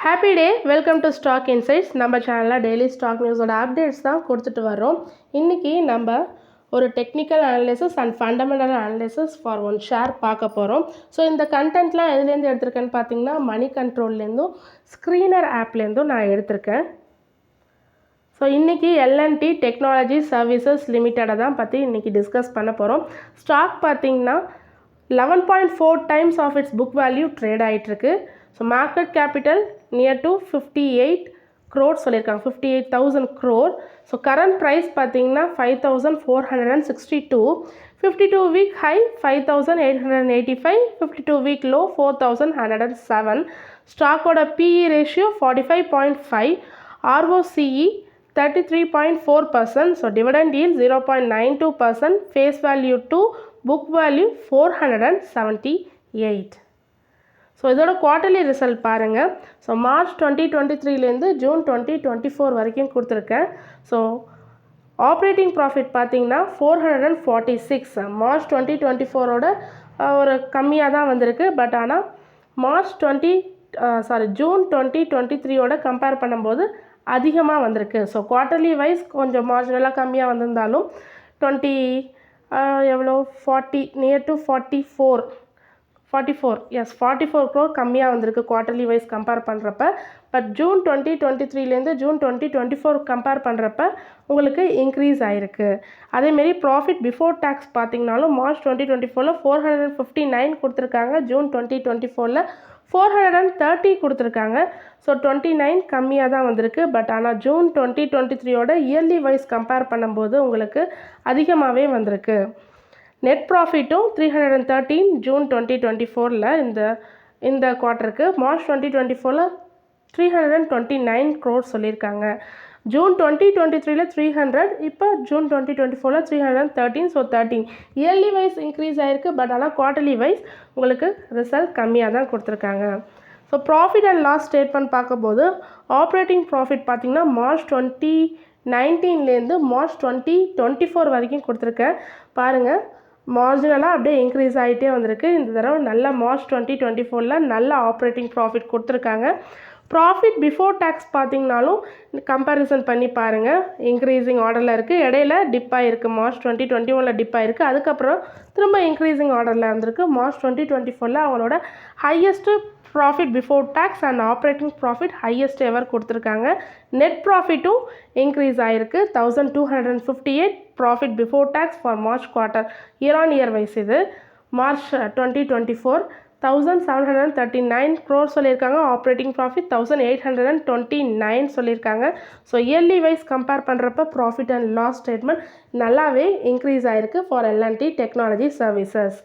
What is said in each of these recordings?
Happy day, welcome to stock insights. நம்ம சேனலில் daily stock நியூஸோட updates தான் கொடுத்துட்டு வரோம். இன்றைக்கி நம்ம ஒரு technical analysis and fundamental analysis for one share பார்க்க போகிறோம். ஸோ இந்த கண்டென்ட்லாம் எதுலேருந்து எடுத்திருக்கேன்னு பார்த்தீங்கன்னா மணி கண்ட்ரோல்லேருந்தும் ஸ்க்ரீனர் ஆப்லேருந்தும் நான் எடுத்திருக்கேன். ஸோ இன்றைக்கி எல்என்டி டெக்னாலஜி சர்வீசஸ் லிமிட்டடை தான் பற்றி இன்றைக்கி டிஸ்கஸ் பண்ண போகிறோம். ஸ்டாக் பார்த்திங்கன்னா 11.4 times of its book value trade ஆகிட்டுருக்கு. So market capital near to 58 crores சொல்லியிருக்காங்க, 58,000 crore. ஸோ கரண்ட் ப்ரைஸ் பார்த்தீங்கன்னா 5,462, 52 வீக் ஹை 5,885, 52 வீக் லோ 4,107. ஸ்டாக்கோட PE ratio 45.5, ROCE 33.4%. So dividend yield 0.92%, face value 2, book value 478. So இதோட quarterly result பாருங்கள். So March 2023லேருந்து June 2024 வரைக்கும் கொடுத்துருக்கேன். So operating profit பார்த்தீங்கன்னா 446, March 2024ஓட ஒரு கம்மியாக தான் வந்திருக்கு. பட் ஆனால் ஜூன் 2023ஓட கம்பேர் பண்ணும்போது அதிகமாக வந்திருக்கு. ஸோ குவார்ட்டர்லி வைஸ் கொஞ்சம் மார்ஜினலாக கம்மியாக வந்திருந்தாலும் 40 நியர் டு 44 crore கம்மியாக வந்திருக்கு குவார்ட்டர்லி வைஸ் கம்பேர் பண்ணுறப்ப. பட் ஜூன் 2023லேருந்து ஜூன் 2024 கம்பேர் பண்ணுறப்ப உங்களுக்கு இன்க்ரீஸ் ஆகிருக்கு. அதேமாரி ப்ராஃபிட் பிஃபோர் டேக்ஸ் பார்த்திங்கனாலும் மார்ச் 2024 459 கொடுத்துருக்காங்க, ஜூன் 2024 430 கொடுத்துருக்காங்க. ஸோ 29 கம்மியாக தான் வந்திருக்கு. பட் ஆனால் ஜூன் 2023ஓட இயர்லி வைஸ் கம்பேர் பண்ணும்போது உங்களுக்கு அதிகமாகவே வந்திருக்கு. நெட் ப்ராஃபிட்டும் 313 ஜூன் 2024 இந்த குவார்ட்டருக்கு. மார்ச் 2024 329 crores சொல்லியிருக்காங்க. ஜூன் 2023 300, இப்போ June 2024 313. So 13 yearly wise increase ஆகிருக்கு. பட் ஆனால் குவார்ட்டர்லி வைஸ் உங்களுக்கு ரிசல்ட் கம்மியாக தான் கொடுத்துருக்காங்க. So profit and loss statement பார்க்கும்போது ஆப்ரேட்டிங் ப்ராஃபிட் பார்த்திங்கன்னா மார்ச் 2019லேருந்து மார்ச் 2024 வரைக்கும் கொடுத்துருக்கேன். பாருங்கள், மார்ஜினலாக அப்படியே இன்க்ரீஸ் ஆகிட்டே வந்திருக்கு. இந்த தடவை நல்ல மார்ச் 2024 நல்ல ஆப்ரேட்டிங் ப்ராஃபிட் கொடுத்துருக்காங்க. ப்ராஃபிட் பிஃபோர் டேக்ஸ் பார்த்திங்கனாலும் கம்பேரிசன் பண்ணி பாருங்கள், இன்க்ரீஸிங் ஆர்டரில் இருக்குது. இடையில டிப் ஆகிருக்கு, மார்ச் 2021 டிப் ஆகிருக்கு. அதுக்கப்புறம் திரும்ப இன்க்ரீஸிங் ஆர்டரில் இருந்திருக்கு. மார்ச் 2024 அவங்களோட highest profit before tax and operating profit highest ever கொடுத்துருக்காங்க. நெட் ப்ராஃபிட்டும் இன்க்ரீஸ் ஆகிருக்கு, 1258 profit before tax for March quarter. Year on year wise இது மார்ச் 2024 1739 crores சொல்லியிருக்காங்க. ஆப்ரேட்டிங் ப்ராஃபிட் 1829 சொல்லியிருக்காங்க. ஸோ இயர்லி வைஸ் கம்பேர் பண்ணுறப்ப ப்ராஃபிட் அண்ட் லாஸ் ஸ்டேட்மெண்ட் நல்லாவே increase ஆகிருக்கு for L and T technology services.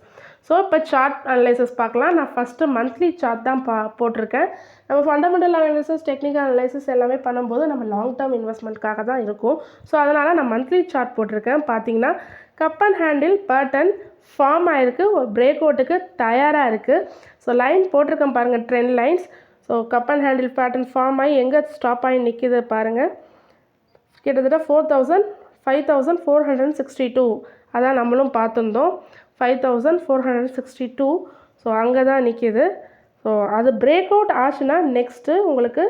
So இப்போ சார்ட் அனலைசிஸ் பார்க்கலாம். நான் ஃபஸ்ட்டு மந்த்லி சார்ட் தான் போட்டிருக்கேன். நம்ம ஃபண்டமெண்டல் அனாலிசிஸ், டெக்னிக்கல் அனலைசிஸ் எல்லாமே பண்ணும்போது நம்ம லாங் டேர்ம் இன்வெஸ்ட்மெண்ட்காக தான் இருக்கும். ஸோ அதனால் நான் மந்த்லி சார்ட் போட்டிருக்கேன். பார்த்தீங்கன்னா cup and handle pattern form ஆகிருக்கு, ஒரு பிரேக் அவுட்டுக்கு தயாராக இருக்குது. ஸோ லைன் போட்டிருக்கேன் பாருங்கள், trend lines. So cup and handle pattern form ஆகி எங்கே ஸ்டாப் ஆகி நிற்கிது பாருங்கள், கிட்டத்தட்ட 5462 அதான் நம்மளும் பார்த்துருந்தோம், 5462. ஸோ அங்கே தான் நிற்கிது. ஸோ அது பிரேக் அவுட் ஆச்சுன்னா நெக்ஸ்ட்டு உங்களுக்கு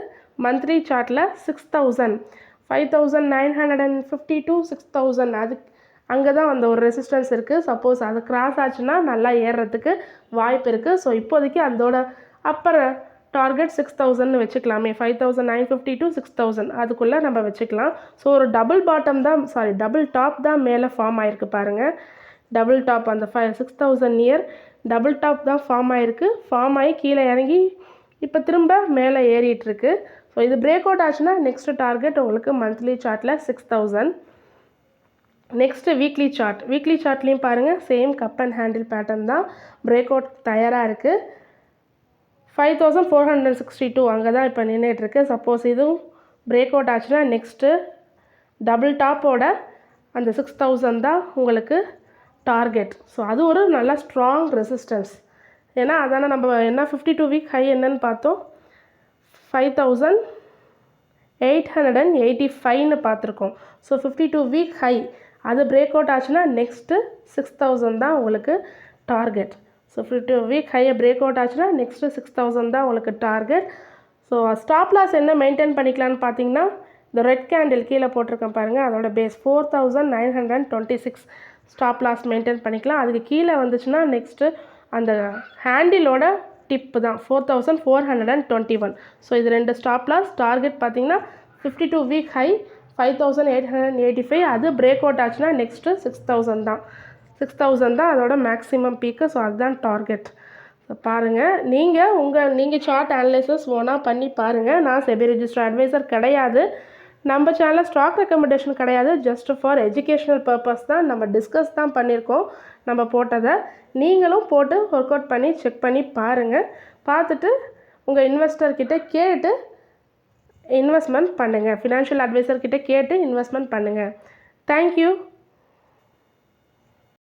மந்த்லி சார்ட்டில் 6000, 5952, 6000 அது அங்கே தான் அந்த ஒரு ரெசிஸ்டன்ஸ் இருக்குது. சப்போஸ் அது கிராஸ் ஆச்சுன்னா நல்லா ஏறுறதுக்கு வாய்ப்பு இருக்குது. ஸோ இப்போதைக்கு அதோட அப்பர் டார்கெட் 6000 வச்சுக்கலாமே, 5952 6000 அதுக்குள்ளே நம்ம வச்சுக்கலாம். ஸோ ஒரு டபுள் டாப் தான் மேலே ஃபார்ம் ஆகிருக்கு பாருங்கள். டபுள் டாப் அந்த 6000 நியர் டபுள் டாப் தான் ஃபார்ம் ஆகிருக்கு. ஃபார்ம் ஆகி கீழே இறங்கி இப்போ திரும்ப மேலே ஏறிட்டுருக்கு. ஸோ இது பிரேக் அவுட் ஆச்சுன்னா நெக்ஸ்ட்டு டார்கெட் உங்களுக்கு மந்த்லி சார்ட்டில் 6000. நெக்ஸ்ட்டு வீக்லி சார்ட்லேயும் பாருங்கள், same cup and handle pattern தான், பிரேக் அவுட் தயாராக இருக்குது. 5462 அங்கே தான் இப்போ நின்றுட்டுருக்கு. சப்போஸ் இதுவும் பிரேக் அவுட் ஆச்சுன்னா நெக்ஸ்ட்டு டபுள் டாப்போட அந்த 6000 தான் உங்களுக்கு டார்கெட். ஸோ அது ஒரு நல்ல ஸ்ட்ராங் ரெசிஸ்டன்ஸ். ஏன்னா அதானே நம்ம என்ன 52 வீக் ஹை என்னன்னு பார்த்தோம், 5885ன்னு பார்த்துருக்கோம். ஸோ 52 வீக் ஹை அது பிரேக் அவுட் ஆச்சுன்னா நெக்ஸ்ட்டு 6000 தான் உங்களுக்கு டார்கெட். ஸோ 52 வீக் ஹையை பிரேக் அவுட் ஆச்சுன்னா நெக்ஸ்ட்டு 6000 தான் உங்களுக்கு டார்கெட். ஸோ ஸ்டாப் லாஸ் என்ன மெயின்டைன் பண்ணிக்கலான்னு பார்த்தீங்கன்னா இந்த ரெட் கேண்டில் கீழே போட்டிருக்கேன் பாருங்கள், அதோட பேஸ் 4926 ஸ்டாப் லாஸ் மெயின்டைன் பண்ணிக்கலாம். அதுக்கு கீழே வந்துச்சுன்னா நெக்ஸ்ட்டு அந்த ஹேண்டிலோட டிப்பு தான் 4421. ஸோ இது 2 ஸ்டாப் லாஸ். டார்கெட் பார்த்தீங்கன்னா 52 வீக் ஹை 5885. அது பிரேக் அவுட் ஆச்சுன்னா நெக்ஸ்ட்டு 6000 தான். 6000 தான் அதோட மேக்ஸிமம் பீக்கு. ஸோ அதுதான் டார்கெட். ஸோ பாருங்கள், நீங்கள் சார்ட் அனலைசஸ் ஓனாக பண்ணி பாருங்கள். நான் செபி ரெஜிஸ்டர் அட்வைசர் கிடையாது. நம்ம சேனலில் ஸ்டாக் ரெக்கமெண்டேஷன் கிடையாது. ஜஸ்ட் ஃபார் எஜுகேஷ்னல் பர்பஸ் தான், நம்ம டிஸ்கஸ் தான் பண்ணியிருக்கோம் நம்ம போட்டதை. நீங்களும் போட்டு ஒர்க் அவுட் பண்ணி செக் பண்ணி பாருங்கள். பார்த்துட்டு உங்கள் இன்வெஸ்டர்கிட்ட கேட்டு இன்வெஸ்ட்மெண்ட் பண்ணுங்கள். ஃபினான்ஷியல் அட்வைசர்கிட்ட கேட்டு இன்வெஸ்ட்மெண்ட் பண்ணுங்கள். தேங்க்யூ.